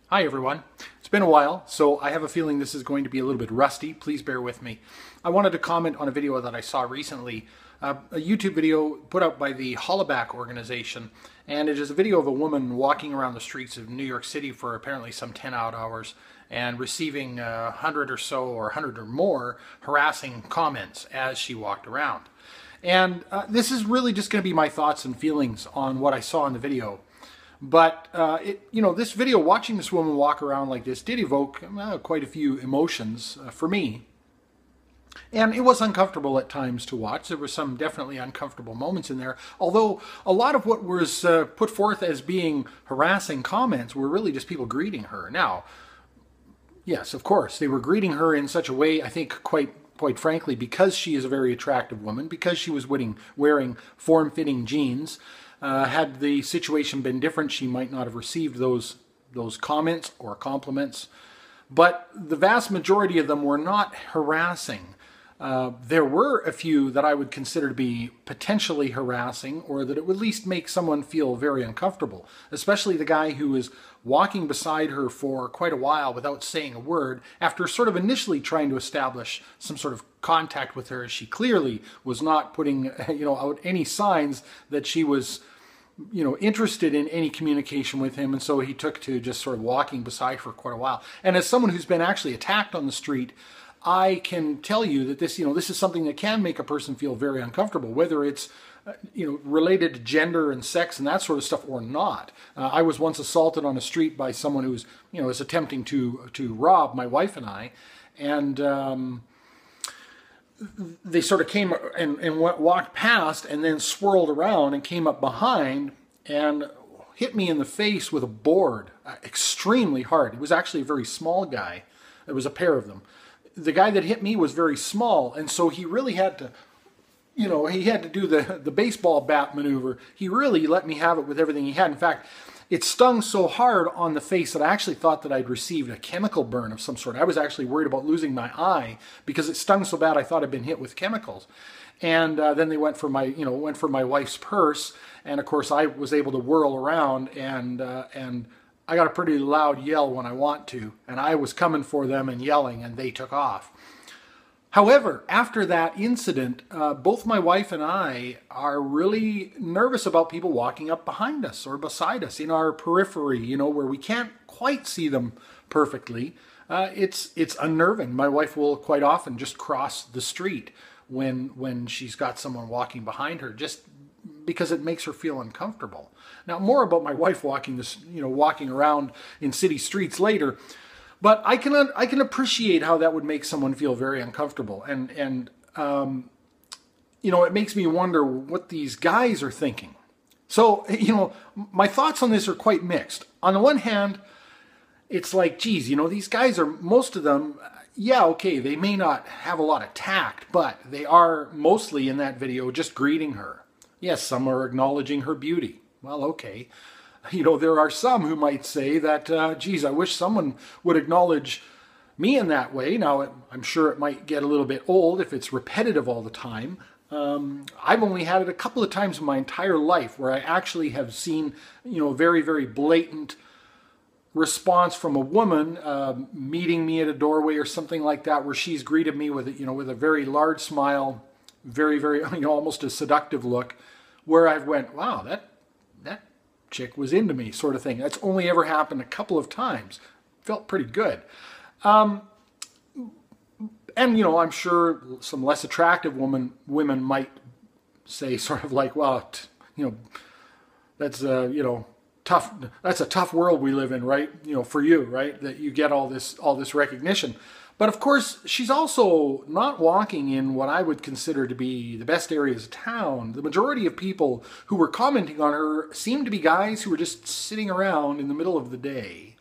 Hi everyone. It's been a while, so I have a feeling this is going to be a little bit rusty. Please bear with me. I wanted to comment on a video that I saw recently, a YouTube video put out by the Hollaback organization, and it is a video of a woman walking around the streets of New York City for apparently some 10 odd hours and receiving 100 or so or 100 or more harassing comments as she walked around. And this is really just going to be my thoughts and feelings on what I saw in the video. But, this video, watching this woman walk around like this, did evoke quite a few emotions for me. And it was uncomfortable at times to watch. There were some definitely uncomfortable moments in there. Although a lot of what was put forth as being harassing comments were really just people greeting her. Now, yes, of course, they were greeting her in such a way, I think, quite frankly, because she is a very attractive woman, because she was wearing form-fitting jeans. Had the situation been different, she might not have received those comments or compliments. But the vast majority of them were not harassing. There were a few that I would consider to be potentially harassing, or that it would at least make someone feel very uncomfortable. Especially the guy who was walking beside her for quite a while without saying a word, after sort of initially trying to establish some sort of contact with her, as she clearly was not putting out any signs that she was interested in any communication with him. And so he took to just sort of walking beside her for quite a while. And as someone who's been actually attacked on the street, I can tell you that this is something that can make a person feel very uncomfortable, whether it's related to gender and sex and that sort of stuff or not. I was once assaulted on a street by someone who was attempting to rob my wife and I, and they sort of came and walked past and then swirled around and came up behind and hit me in the face with a board extremely hard. It was actually a very small guy. There was a pair of them. The guy that hit me was very small, and so he really had to, he had to do the baseball bat maneuver. He really let me have it with everything he had. In fact, it stung so hard on the face that I actually thought that I'd received a chemical burn of some sort. I was actually worried about losing my eye because it stung so bad I thought I'd been hit with chemicals. And then they went for my wife's purse, and of course I was able to whirl around, and I got a pretty loud yell when I want to, and I was coming for them and yelling, and they took off. However, after that incident, both my wife and I are really nervous about people walking up behind us or beside us in our periphery, where we can't quite see them perfectly. It's unnerving. My wife will quite often just cross the street when she's got someone walking behind her, just because it makes her feel uncomfortable. Now, more about my wife walking around in city streets later. But I can appreciate how that would make someone feel very uncomfortable, and it makes me wonder what these guys are thinking. So my thoughts on this are quite mixed. On the one hand, it's like, geez, these guys are, most of them, yeah, okay, they may not have a lot of tact, but they are mostly in that video just greeting her. Yes, some are acknowledging her beauty. Well, okay. There are some who might say that, geez, I wish someone would acknowledge me in that way. Now, I'm sure it might get a little bit old if it's repetitive all the time. I've only had it a couple of times in my entire life where I actually have seen, very, very blatant response from a woman meeting me at a doorway or something like that, where she's greeted me with, with a very large smile, very, very, almost a seductive look, where I've went, wow, that chick was into me, sort of thing. That's only ever happened a couple of times. Felt pretty good. And, I'm sure some less attractive women might say sort of like, well, that's, tough. That's a tough world we live in, right? For you, right? That you get all this recognition. But of course, she's also not walking in what I would consider to be the best areas of town. The majority of people who were commenting on her seemed to be guys who were just sitting around in the middle of the day.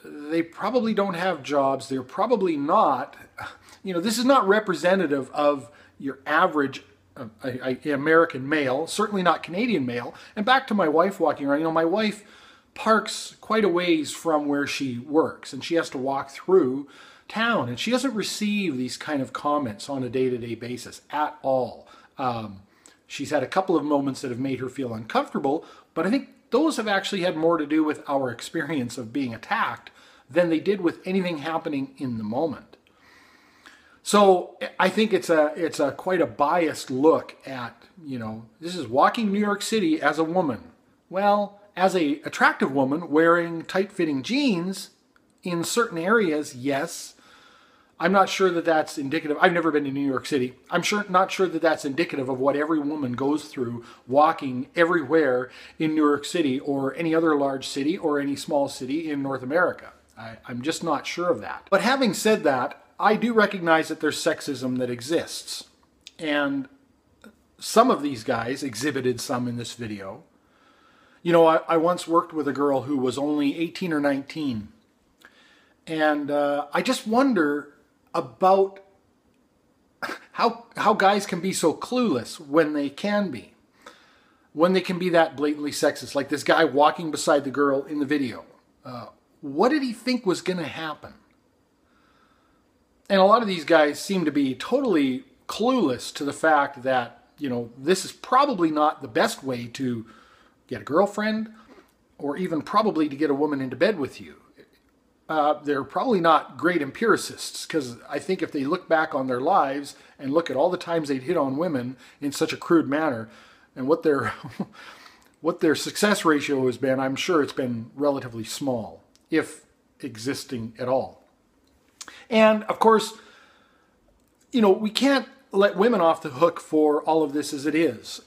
They probably don't have jobs. They're probably not, this is not representative of your average American male, certainly not Canadian male. And back to my wife walking around, my wife parks quite a ways from where she works, and she has to walk through town, and she doesn't receive these kind of comments on a day-to-day basis at all. She's had a couple of moments that have made her feel uncomfortable, but I think those have actually had more to do with our experience of being attacked than they did with anything happening in the moment. So I think it's a quite a biased look at, this is walking New York City as a woman. Well, as a attractive woman wearing tight-fitting jeans in certain areas, yes. I'm not sure that that's indicative. I've never been to New York City. I'm not sure that that's indicative of what every woman goes through walking everywhere in New York City or any other large city or any small city in North America. I'm just not sure of that. But having said that, I do recognize that there's sexism that exists. And some of these guys exhibited some in this video. I once worked with a girl who was only 18 or 19. And I just wonder about how guys can be so clueless when they can be. When they can be that blatantly sexist. Like this guy walking beside the girl in the video. What did he think was going to happen? And a lot of these guys seem to be totally clueless to the fact that, this is probably not the best way to get a girlfriend or even probably to get a woman into bed with you. They're probably not great empiricists, because I think if they look back on their lives and look at all the times they'd hit on women in such a crude manner and what their success ratio has been, I'm sure it's been relatively small, if existing at all. And of course, we can't let women off the hook for all of this as it is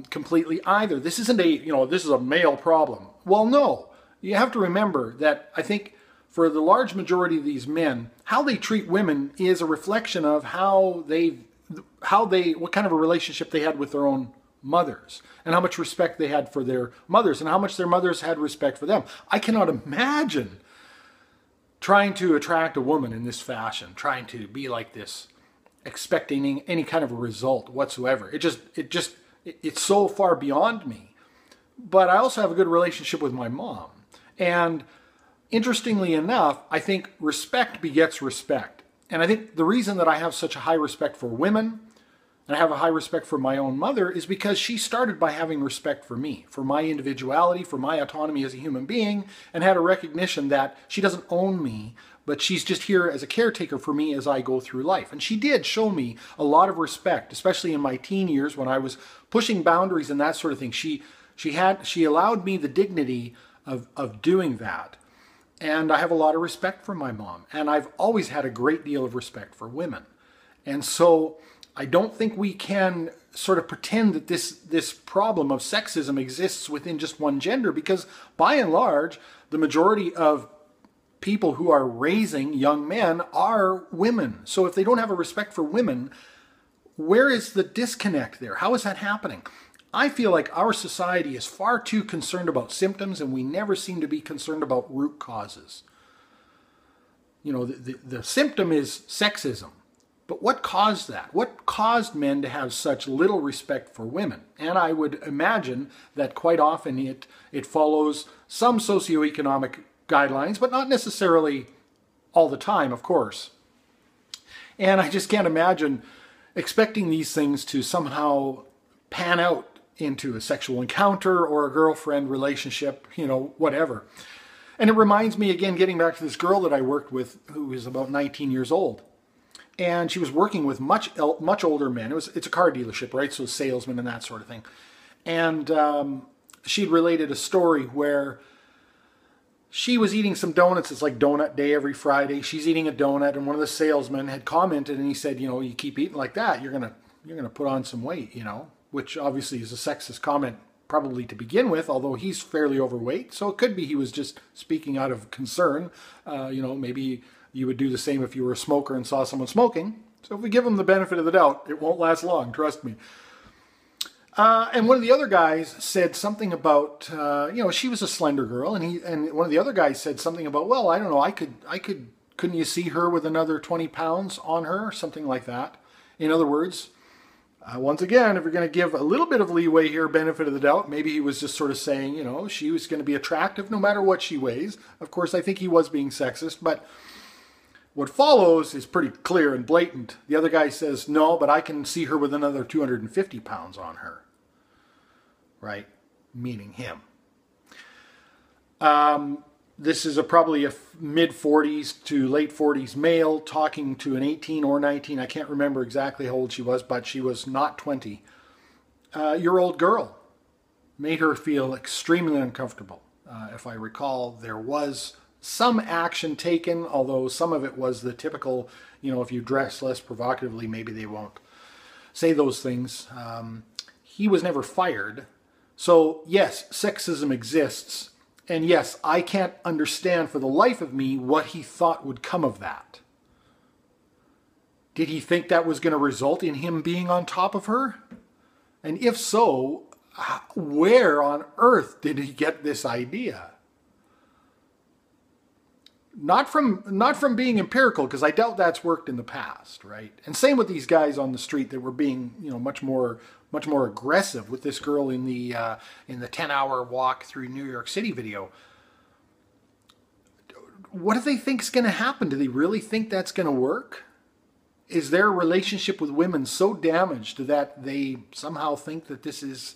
completely either. This isn't this is a male problem. Well, no. You have to remember that I think for the large majority of these men, how they treat women is a reflection of what kind of a relationship they had with their own mothers, and how much respect they had for their mothers, and how much their mothers had respect for them. I cannot imagine trying to attract a woman in this fashion, trying to be like this, expecting any kind of a result whatsoever. It's so far beyond me. But I also have a good relationship with my mom. And interestingly enough, I think respect begets respect. And I think the reason that I have such a high respect for women, and I have a high respect for my own mother, is because she started by having respect for me, for my individuality, for my autonomy as a human being, and had a recognition that she doesn't own me, but she's just here as a caretaker for me as I go through life. And she did show me a lot of respect, especially in my teen years when I was pushing boundaries and that sort of thing. She allowed me the dignity of doing that. And I have a lot of respect for my mom. And I've always had a great deal of respect for women. And so I don't think we can sort of pretend that this problem of sexism exists within just one gender, because by and large, the majority of people who are raising young men are women. So if they don't have a respect for women, where is the disconnect there? How is that happening? I feel like our society is far too concerned about symptoms, and we never seem to be concerned about root causes. The symptom is sexism. But what caused that? What caused men to have such little respect for women? And I would imagine that quite often it follows some socioeconomic guidelines, but not necessarily all the time, of course. And I just can't imagine expecting these things to somehow pan out into a sexual encounter or a girlfriend relationship, whatever. And it reminds me, again, getting back to this girl that I worked with who was about 19 years old. And she was working with much older men. It's a car dealership, right? So salesmen and that sort of thing. And she'd related a story where she was eating some donuts. It's like donut day every Friday. She's eating a donut, and one of the salesmen had commented, and he said, you keep eating like that, you're gonna put on some weight, which obviously is a sexist comment probably to begin with, although he's fairly overweight. So it could be he was just speaking out of concern. Maybe you would do the same if you were a smoker and saw someone smoking. So if we give him the benefit of the doubt, it won't last long, trust me. And one of the other guys said something about, she was a slender girl, and one of the other guys said something about, well, I don't know, couldn't you see her with another 20 pounds on her, or something like that? In other words, once again, if you're going to give a little bit of leeway here, benefit of the doubt, maybe he was just sort of saying, she was going to be attractive no matter what she weighs. Of course, I think he was being sexist, but what follows is pretty clear and blatant. The other guy says, no, but I can see her with another 250 pounds on her. Right? Meaning him. This is probably a mid-40s to late 40s male talking to an 18 or 19, I can't remember exactly how old she was, but she was not 20, year old girl. Made her feel extremely uncomfortable. If I recall, there was some action taken, although some of it was the typical, if you dress less provocatively, maybe they won't say those things. He was never fired. So yes, sexism exists. And yes, I can't understand for the life of me what he thought would come of that. Did he think that was going to result in him being on top of her? And if so, where on earth did he get this idea? Not from being empirical, because I doubt that's worked in the past, right? And same with these guys on the street that were being, much more aggressive with this girl in the 10-hour walk through New York City video. What do they think is going to happen? Do they really think that's going to work? Is their relationship with women so damaged that they somehow think that this is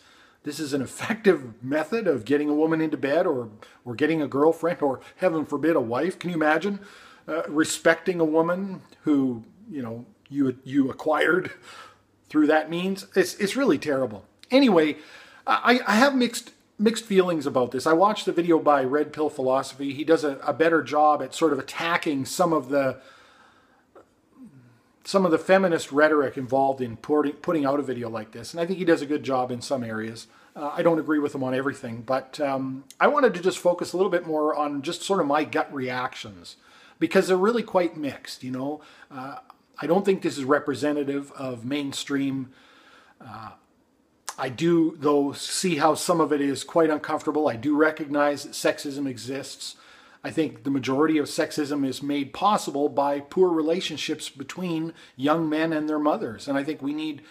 an effective method of getting a woman into bed, or getting a girlfriend, or heaven forbid a wife? Can you imagine respecting a woman who you acquired through that means? It's really terrible. Anyway, I have mixed feelings about this. I watched the video by Red Pill Philosophy. He does a better job at sort of attacking some of the feminist rhetoric involved in putting out a video like this. And I think he does a good job in some areas. I don't agree with him on everything, but I wanted to just focus a little bit more on just sort of my gut reactions, because they're really quite mixed, I don't think this is representative of mainstream. I do, though, see how some of it is quite uncomfortable. I do recognize that sexism exists. I think the majority of sexism is made possible by poor relationships between young men and their mothers. And I think we need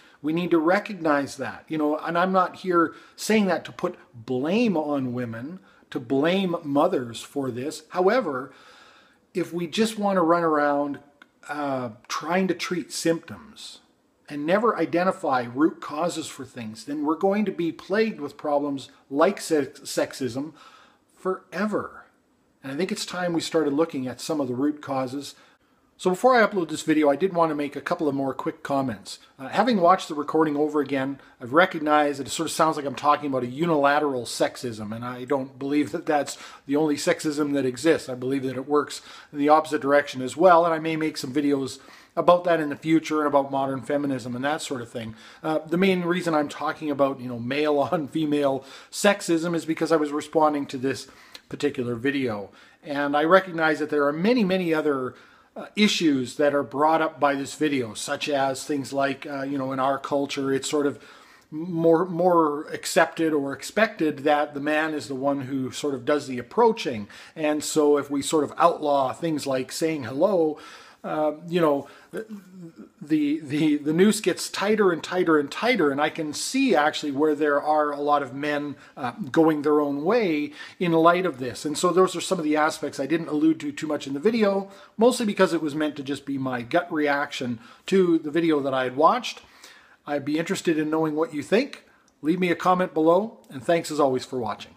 to recognize that, and I'm not here saying that to put blame on women, to blame mothers for this. However, if we just want to run around trying to treat symptoms and never identify root causes for things, then we're going to be plagued with problems like sexism forever. And I think it's time we started looking at some of the root causes. So before I upload this video, I did want to make a couple of more quick comments. Having watched the recording over again, I've recognized that it sort of sounds like I'm talking about a unilateral sexism, and I don't believe that that's the only sexism that exists. I believe that it works in the opposite direction as well, and I may make some videos about that in the future, and about modern feminism and that sort of thing. The main reason I'm talking about, male on female sexism is because I was responding to this particular video. And I recognize that there are many, many other issues that are brought up by this video, such as things like, in our culture, it's sort of more accepted or expected that the man is the one who sort of does the approaching. And so if we sort of outlaw things like saying hello, the noose gets tighter and tighter and tighter, and I can see actually where there are a lot of men going their own way in light of this. And so those are some of the aspects I didn't allude to too much in the video, mostly because it was meant to just be my gut reaction to the video that I had watched. I'd be interested in knowing what you think. Leave me a comment below, and thanks as always for watching.